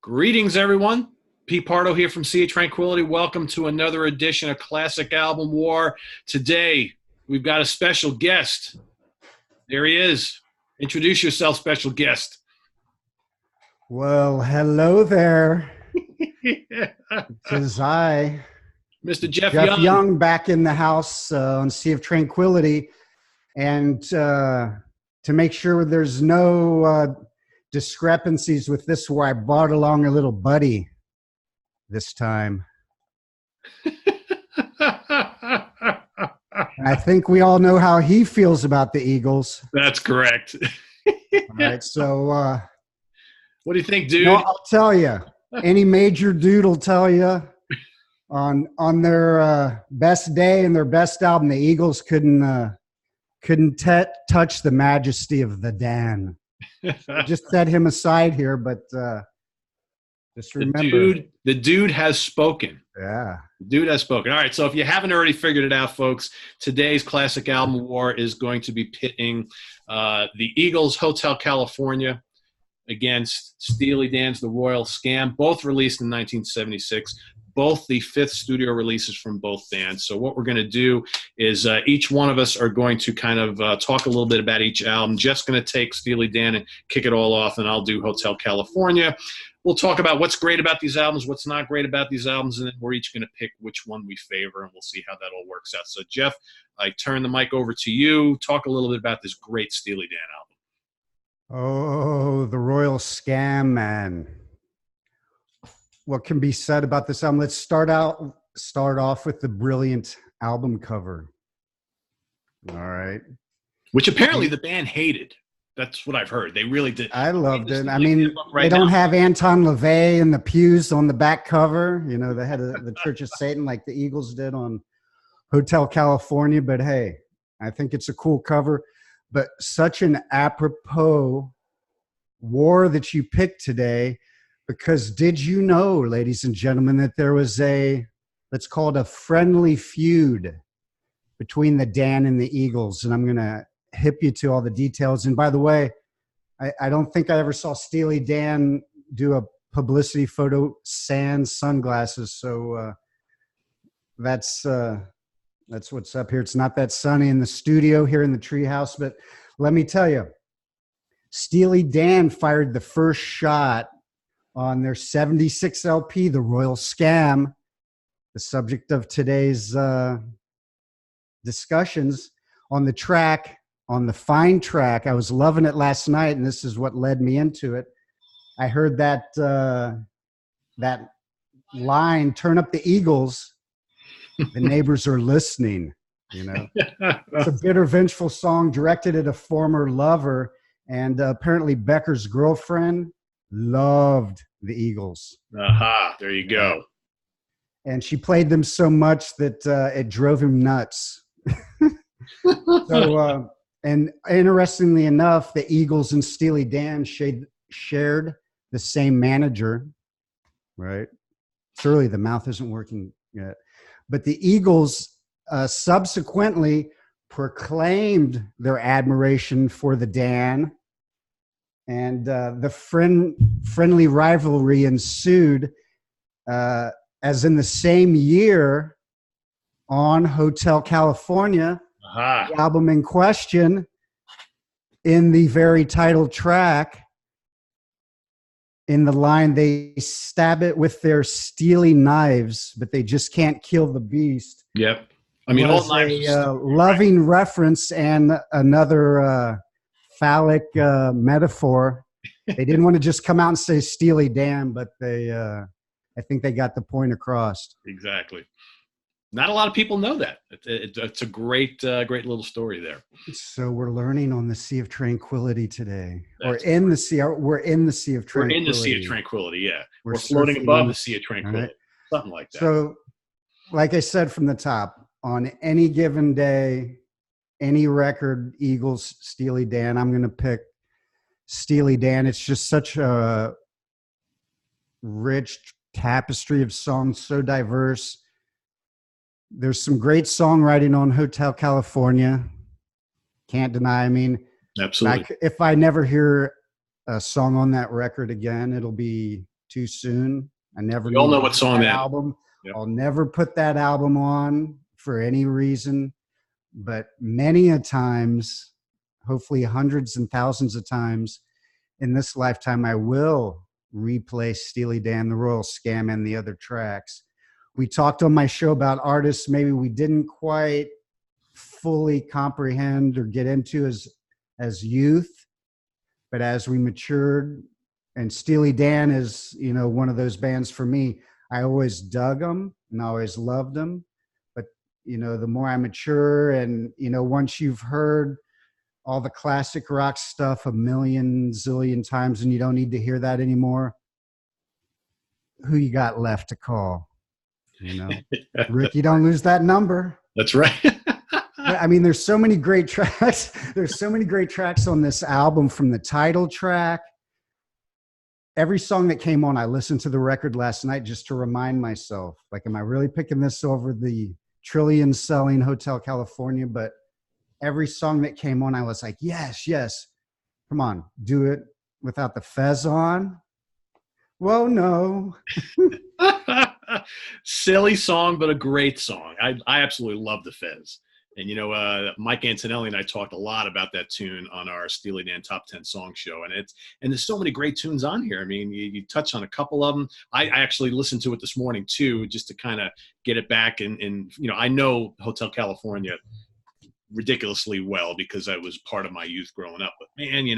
Greetings, everyone. Pete Pardo here from Sea of Tranquility. Welcome to another edition of Classic Album War. Today, we've got a special guest. There he is. Introduce yourself, special guest. Well, hello there. Tis I, Mr. Jeff Jeff Young. Young, back in the house on Sea of Tranquility. And to make sure there's no discrepancies with this, where I brought along a little buddy this time. I think we all know how he feels about the Eagles. That's correct. All right, so what do you think, dude? I'll tell you. Any major dude will tell you on their best day and their best album, the Eagles couldn't touch the majesty of the Dan. Just set him aside here, but just remember, the dude has spoken. Yeah, the dude has spoken. All right, so if you haven't already figured it out, folks, today's Classic Album War is going to be pitting the Eagles' Hotel California against Steely Dan's The Royal Scam, both released in 1976. Both the fifth studio releases from both bands. So what we're going to do is each one of us are going to kind of talk a little bit about each album. Jeff's going to take Steely Dan and kick it all off, and I'll do Hotel California. We'll talk about what's great about these albums, what's not great about these albums, and then we're each going to pick which one we favor, and we'll see how that all works out. So, Jeff, I turn the mic over to you. Talk a little bit about this great Steely Dan album. Oh, The Royal Scam, man. What can be said about this album? Let's start off with the brilliant album cover. All right. Which apparently the band hated. That's what I've heard. They really did. I loved it. I mean, they don't have Anton LaVey and the pews on the back cover. You know, they had the Church of Satan like the Eagles did on Hotel California. But hey, I think it's a cool cover. But such an apropos war that you picked today. Because did you know, ladies and gentlemen, that there was let's call it a friendly feud between the Dan and the Eagles? And I'm going to hip you to all the details. And by the way, I don't think I ever saw Steely Dan do a publicity photo sans sunglasses. So that's what's up here. It's not that sunny in the studio here in the treehouse. But let me tell you, Steely Dan fired the first shot on their 76 LP, The Royal Scam, the subject of today's discussions. On the fine track, I was loving it last night, and this is what led me into it. I heard that line, "Turn up the Eagles, the neighbors are listening." You know, it's a bitter, vengeful song directed at a former lover, and apparently Becker's girlfriend loved the Eagles. Aha, there you go. And she played them so much that it drove him nuts. So, and interestingly enough, the Eagles and Steely Dan shared the same manager, right? Surely the mouth isn't working yet. But the Eagles subsequently proclaimed their admiration for the Dan, and the friendly rivalry ensued, as in the same year on Hotel California, the album in question, in the very title track, in the line, "They stab it with their steely knives, but they just can't kill the beast." Yep. I mean, all knives. Loving reference and another phallic metaphor. They didn't want to just come out and say Steely Dan, but I think they got the point across. Exactly. Not a lot of people know that. It's a great little story there. So we're learning on the Sea of Tranquility today. We're in the Sea of Tranquility. We're in the Sea of Tranquility, yeah. We're floating above the Sea of Tranquility. Right? Something like that. So, like I said from the top, on any given day, any record, Eagles, Steely Dan, I'm going to pick Steely Dan. It's just such a rich tapestry of songs, so diverse. There's some great songwriting on Hotel California. Can't deny. I mean, absolutely. If I never hear a song on that record again, it'll be too soon. I never We all know need what song that that album. Yep. I'll never put that album on for any reason. But many a times, hopefully hundreds and thousands of times in this lifetime, I will replay Steely Dan, The Royal Scam, and the other tracks. We talked on my show about artists maybe we didn't quite fully comprehend or get into as youth, but as we matured, and Steely Dan is, one of those bands for me. I always dug them and I always loved them. But, the more I mature and, once you've heard all the classic rock stuff a million zillion times and you don't need to hear that anymore, who you got left to call? Rick, you don't lose that number. That's right. I mean, there's so many great tracks. There's so many great tracks on this album, from the title track. Every song that came on, I listened to the record last night just to remind myself, like, am I really picking this over the trillion-selling Hotel California? But every song that came on, I was like, yes, yes. Come on, do it without the fez on. Well, no. Silly song, but a great song. I absolutely love the Fez. And, Mike Antonelli and I talked a lot about that tune on our Steely Dan Top 10 Song Show. And there's so many great tunes on here. I mean, you touch on a couple of them. I actually listened to it this morning, too, just to kind of get it back. And I know Hotel California ridiculously well because I was part of my youth growing up. But, man,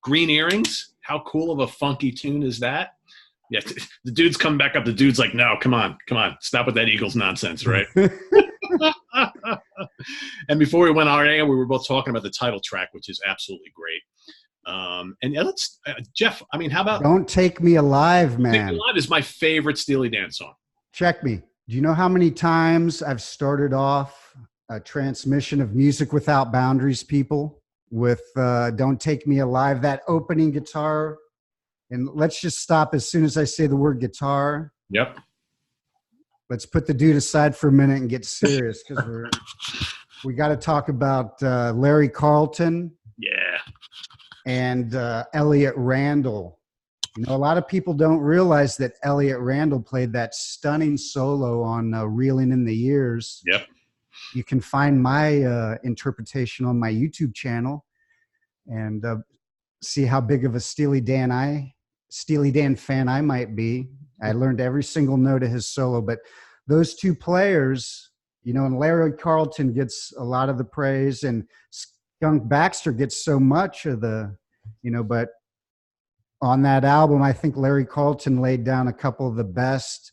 Green Earrings, how cool of a funky tune is that? Yeah, the dude's coming back up. The dude's like, no, come on. Stop with that Eagles nonsense, right? And before we went on air, we were both talking about the title track, which is absolutely great. And yeah, let's, Jeff, I mean, how about Don't Take Me Alive, man? Take Me Alive is my favorite Steely Dan song. Check me. Do you know how many times I've started off a transmission of Music Without Boundaries, people, with Don't Take Me Alive, that opening guitar? And let's just stop as soon as I say the word guitar. Yep. Let's put the dude aside for a minute and get serious, because we got to talk about Larry Carlton. Yeah. And Elliot Randall. A lot of people don't realize that Elliot Randall played that stunning solo on Reeling in the Years. Yep. You can find my interpretation on my YouTube channel and see how big of a Steely Dan fan I might be. I learned every single note of his solo, but those two players, and Larry Carlton gets a lot of the praise, and Skunk Baxter gets so much of the, but on that album, I think Larry Carlton laid down a couple of the best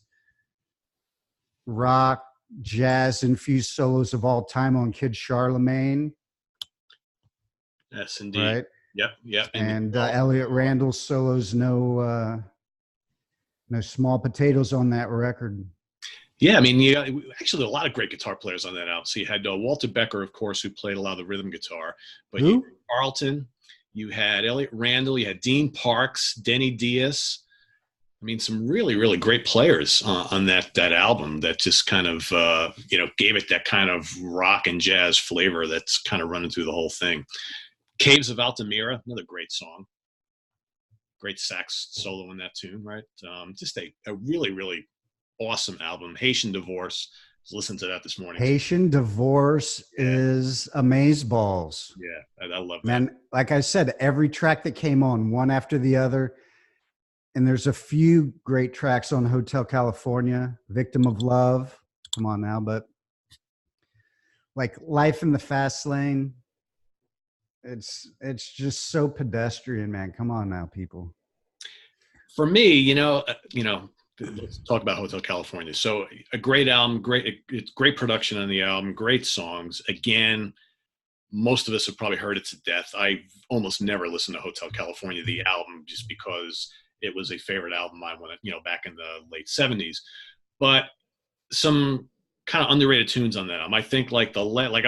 rock, jazz-infused solos of all time on Kid Charlemagne. Yes, indeed. Right? Yep. And Elliot Randall's solos, no small potatoes on that record. Yeah, I mean, actually, a lot of great guitar players on that album. So you had Walter Becker, of course, who played a lot of the rhythm guitar. But you had Carlton, you had Elliot Randall, you had Dean Parks, Denny Diaz. I mean, some really, really great players on that album that just kind of, gave it that kind of rock and jazz flavor that's kind of running through the whole thing. Caves of Altamira, another great song. Great sax solo in that tune, right? Just a really, really awesome album. Haitian Divorce. Listen to that this morning. Haitian Divorce is amazeballs. Yeah, I love that. Man, like I said, every track that came on, one after the other. And there's a few great tracks on Hotel California, Victim of Love. Come on now, but like Life in the Fast Lane. It's just so pedestrian, man. Come on now, people. For me, let's talk about Hotel California. So a great album, great production on the album, great songs. Again, most of us have probably heard it to death. I almost never listened to Hotel California, the album, just because it was a favorite album of mine when, back in the late 70s. But some kind of underrated tunes on that album. I think like I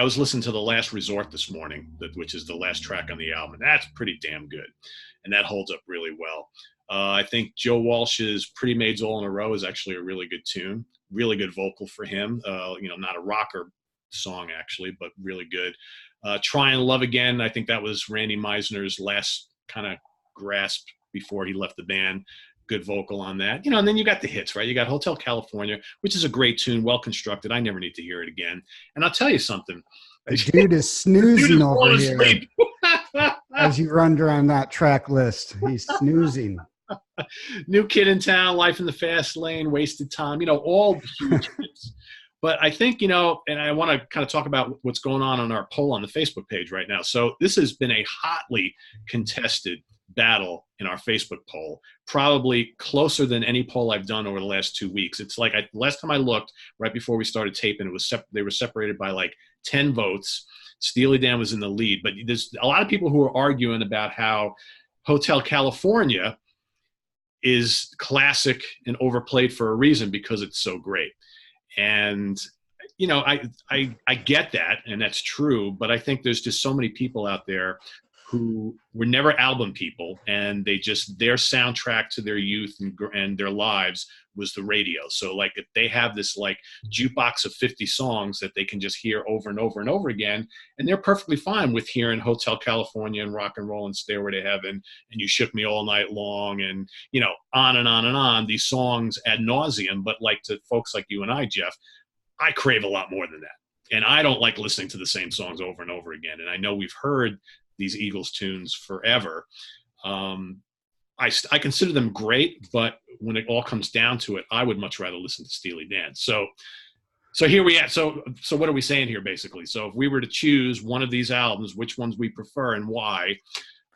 was listening to The Last Resort this morning, which is the last track on the album, and that's pretty damn good. And that holds up really well. I think Joe Walsh's Pretty Maids All in a Row is actually a really good tune. Really good vocal for him. Not a rocker song actually, but really good. Try and Love Again. I think that was Randy Meisner's last kind of grasp before he left the band. good vocal on that. And then you got the hits, right? You got Hotel California, which is a great tune, well constructed. I never need to hear it again. And I'll tell you something. The dude is snoozing over here as you run around that track list. He's snoozing. New Kid in Town, Life in the Fast Lane, Wasted Time, all the huge hits. But I think, and I want to kind of talk about what's going on our poll on the Facebook page right now. So this has been a hotly contested battle in our Facebook poll, probably closer than any poll I've done over the last 2 weeks. It's like last time I looked, right before we started taping, it was they were separated by like 10 votes. Steely Dan was in the lead, but there's a lot of people who are arguing about how Hotel California is classic and overplayed for a reason because it's so great. And I get that, and that's true, but I think there's just so many people out there who were never album people, and their soundtrack to their youth and their lives was the radio. So like if they have this like jukebox of 50 songs that they can just hear over and over and over again, and they're perfectly fine with hearing Hotel California and Rock and Roll and Stairway to Heaven and You Shook Me All Night Long and on and on and on, these songs ad nauseum. But like to folks like you and I, Jeff, I crave a lot more than that, and I don't like listening to the same songs over and over again. And I know we've heard these Eagles tunes forever. I consider them great, but when it all comes down to it, I would much rather listen to Steely Dan. So here we are. So what are we saying here, basically? So if we were to choose one of these albums, which ones we prefer and why,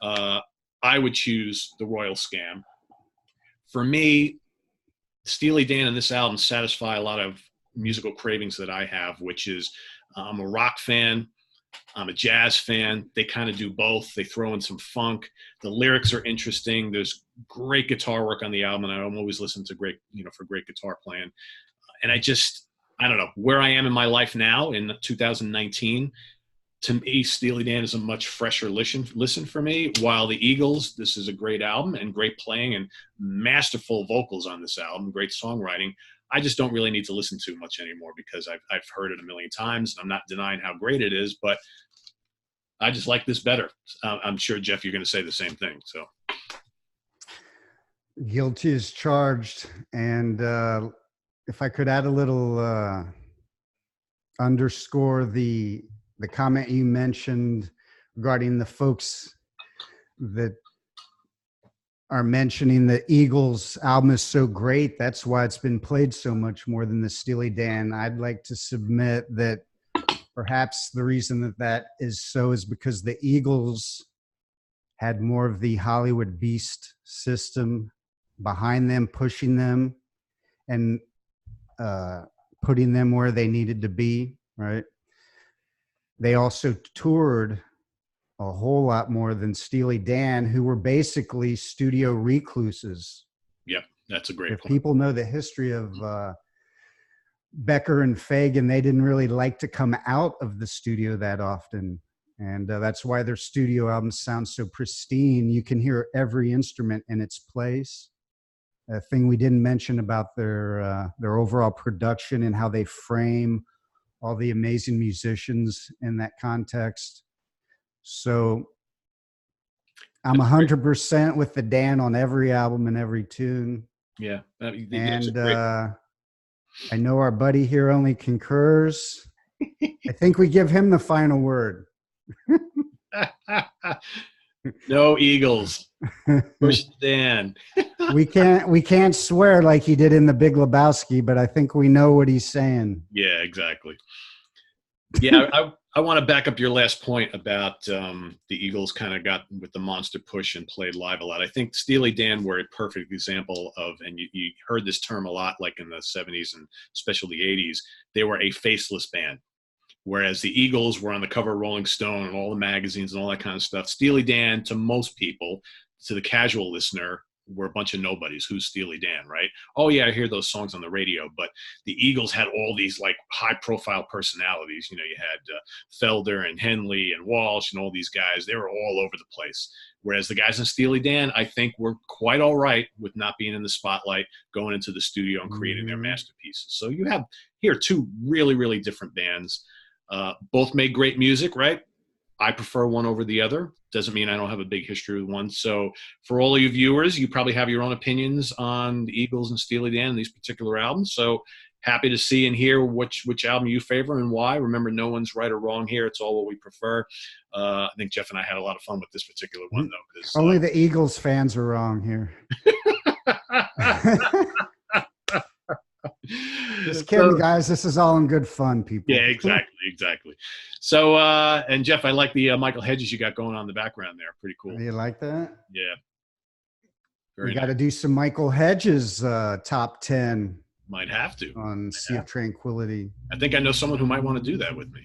I would choose The Royal Scam. For me, Steely Dan and this album satisfy a lot of musical cravings that I have, which is I'm a rock fan. I'm a jazz fan. They kind of do both. They throw in some funk. The lyrics are interesting. There's great guitar work on the album, and I'm always listening to great guitar playing. And I don't know, where I am in my life now in 2019, to me, Steely Dan is a much fresher listen for me, while the Eagles, this is a great album and great playing and masterful vocals on this album, great songwriting. I just don't really need to listen to much anymore because I've heard it a million times. I'm not denying how great it is, but I just like this better. I'm sure, Jeff, you're going to say the same thing. So, guilty as charged. And if I could add a little underscore the comment you mentioned regarding the folks that are mentioning the Eagles album is so great, that's why it's been played so much more than the Steely Dan. I'd like to submit that perhaps the reason that is so is because the Eagles had more of the Hollywood beast system behind them, pushing them and putting them where they needed to be, right? They also toured a whole lot more than Steely Dan, who were basically studio recluses. Yep, that's a great point. People know the history of Becker and Fagen, they didn't really like to come out of the studio that often. And that's why their studio albums sound so pristine. You can hear every instrument in its place. A thing we didn't mention about their overall production and how they frame all the amazing musicians in that context. So I'm 100% with the Dan on every album and every tune. Yeah. And I know our buddy here only concurs. I think we give him the final word. No Eagles. Push Dan. we can't swear like he did in The Big Lebowski, but I think we know what he's saying. Yeah, exactly. Yeah, I want to back up your last point about the Eagles kind of got with the monster push and played live a lot. I think Steely Dan were a perfect example of, and you heard this term a lot like in the 70s and especially the 80s, they were a faceless band. Whereas the Eagles were on the cover of Rolling Stone and all the magazines and all that kind of stuff. Steely Dan, to most people, to the casual listener, were a bunch of nobodies. Who's Steely Dan, right? Oh, yeah, I hear those songs on the radio. But the Eagles had all these, like, high-profile personalities. You had Felder and Henley and Walsh and all these guys. They were all over the place. Whereas the guys in Steely Dan, I think, were quite all right with not being in the spotlight, going into the studio and creating their masterpieces. So you have here two really, really different bands. Both made great music, right? I prefer one over the other. Doesn't mean I don't have a big history with one. So for all of you viewers, you probably have your own opinions on the Eagles and Steely Dan and these particular albums. So happy to see and hear which album you favor and why. Remember, no one's right or wrong here. It's all what we prefer. I think Jeff and I had a lot of fun with this particular one, though. Only the Eagles fans are wrong here. Just kidding, guys. This is all in good fun, people. Yeah, exactly. So, and Jeff, I like the Michael Hedges you got going on in the background there. Pretty cool. You like that? Yeah. We got to do some Michael Hedges top 10. Might have to. On Sea of Tranquility. I think I know someone who might want to do that with me.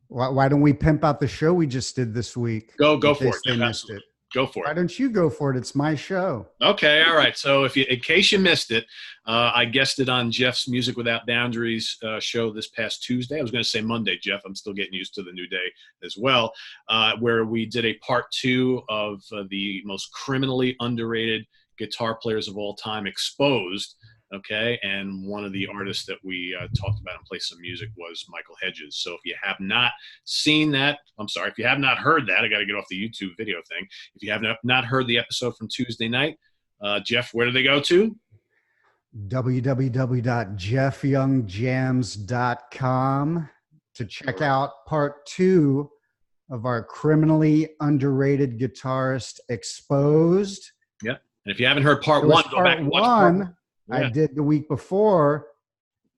Why don't we pimp out the show we just did this week? Go for it. They missed it. Go for it. Why don't you go for it? It's my show. Okay, all right. So in case you missed it, I guested on Jeff's Music Without Boundaries show this past Tuesday. I was going to say Monday, Jeff. I'm still getting used to the new day as well, where we did a part 2 of the most criminally underrated guitar players of all time, Exposed. Okay, and one of the artists that we talked about and played some music was Michael Hedges. So if you have not seen that, if you have not heard that, I got to get off the YouTube video thing. If you have not heard the episode from Tuesday night, Jeff, where do they go to? www.jeffyoungjams.com to check out part 2 of our criminally underrated guitarist, Exposed. Yep, and if you haven't heard part 1, go back and watch part 1. Yeah. I did the week before,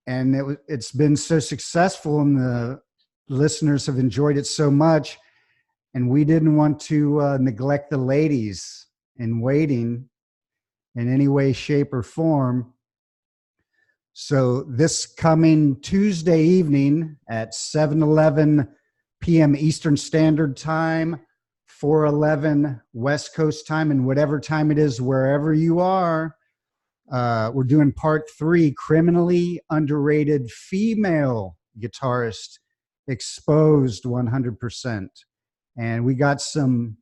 and it's been so successful, and the listeners have enjoyed it so much, and we didn't want to neglect the ladies in waiting in any way, shape, or form. So this coming Tuesday evening at 7:11 p.m. Eastern Standard Time, 4:11 West Coast time, and whatever time it is, wherever you are, we're doing part 3, criminally underrated female guitarist, Exposed 100%. And we got some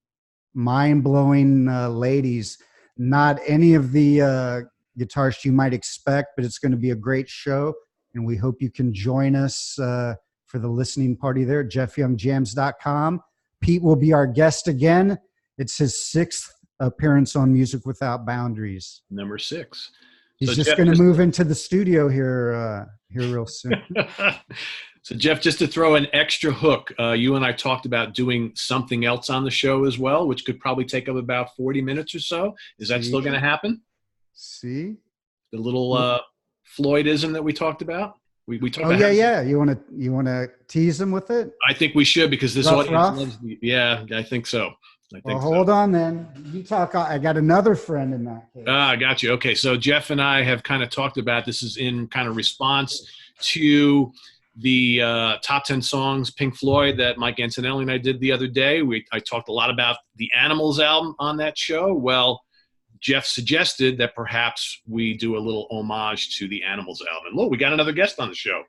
mind-blowing ladies. Not any of the guitarists you might expect, but it's going to be a great show. And we hope you can join us for the listening party there at jeffyoungjams.com. Pete will be our guest again. It's his 6th appearance on Music Without Boundaries. Number 6. He's just going to move into the studio here real soon. So Jeff, just to throw an extra hook, you and I talked about doing something else on the show as well, which could probably take up about 40 minutes or so. Is that still going to happen? See? The little Floydism that we talked about? We talked about yeah. You want to tease him with it? I think we should, because this audience loves me. Yeah, I think so. Hold on then. You talk. I got another friend in that case. I got you. Okay, so Jeff and I have kind of talked about this is in kind of response to the top 10 songs Pink Floyd that Mike Antonelli and I did the other day. I talked a lot about the Animals album on that show. Well, Jeff suggested that perhaps we do a little homage to the Animals album. And look, we got another guest on the show.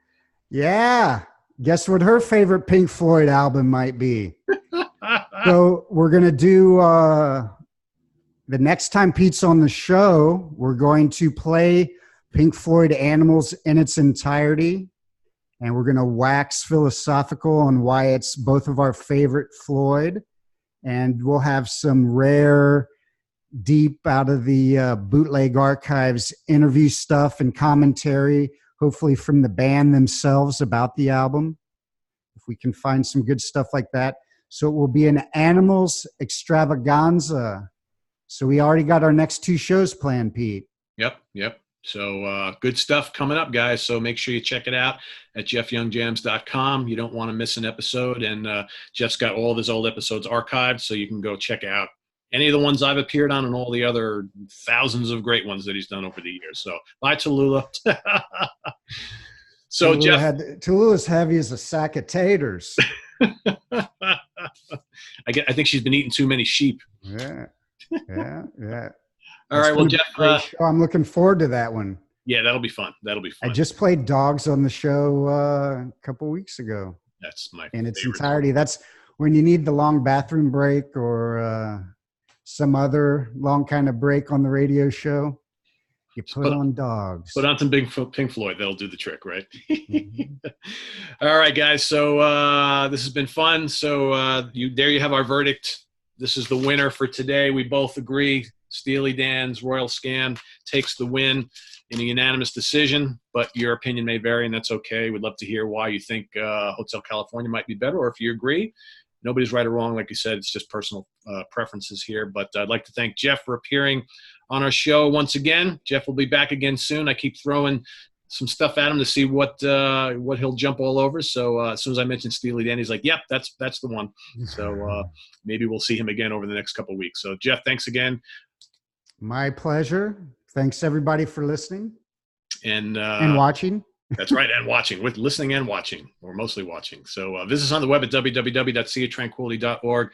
Yeah. Guess what her favorite Pink Floyd album might be? So we're going to do the next time Pete's on the show, we're going to play Pink Floyd Animals in its entirety. And we're going to wax philosophical on why it's both of our favorite Floyd. And we'll have some rare, deep out of the bootleg archives interview stuff and commentary, hopefully from the band themselves about the album, if we can find some good stuff like that. So it will be an Animals extravaganza. So we already got our next 2 shows planned, Pete. Yep. So good stuff coming up, guys. So make sure you check it out at jeffyoungjams.com. You don't want to miss an episode. And Jeff's got all of his old episodes archived, so you can go check out any of the ones I've appeared on and all the other thousands of great ones that he's done over the years. So bye, Tallulah. So Tallulah's heavy as a sack of taters. I think she's been eating too many sheep. Yeah. All right, well, Jeff, I'm looking forward to that one. Yeah, that'll be fun. I just played Dogs on the show a couple weeks ago. That's my in its entirety. That's when you need the long bathroom break or some other long kind of break on the radio show. You put on Dogs. Put on some big Pink Floyd. That'll do the trick, right? Mm-hmm. All right, guys. So this has been fun. So there you have our verdict. This is the winner for today. We both agree. Steely Dan's Royal Scam takes the win in a unanimous decision, but your opinion may vary, and that's okay. We'd love to hear why you think Hotel California might be better, or if you agree. Nobody's right or wrong. Like you said, it's just personal preferences here. But I'd like to thank Jeff for appearing on our show once again. Jeff will be back again soon. I keep throwing some stuff at him to see what he'll jump all over. So as soon as I mentioned Steely Dan, he's like, yep, that's the one. So maybe we'll see him again over the next couple of weeks. So Jeff, thanks again. My pleasure. Thanks everybody for listening and watching. That's right, and watching, with listening and watching, or mostly watching. So visit us on the web at www.seaoftranquility.org.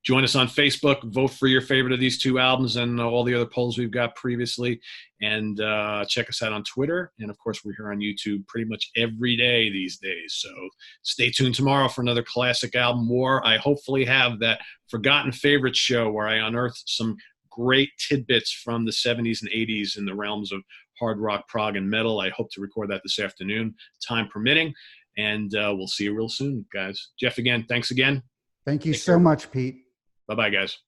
Join us on Facebook. Vote for your favorite of these two albums and all the other polls we've got previously. And check us out on Twitter. And, of course, we're here on YouTube pretty much every day these days. So stay tuned tomorrow for another Classic Album War. I hopefully have that Forgotten Favorites show where I unearth some great tidbits from the 70s and 80s in the realms of hard rock, prog, and metal. I hope to record that this afternoon, time permitting. And we'll see you real soon, guys. Jeff, again, thanks again. Thank you so much, Pete. Bye-bye, guys.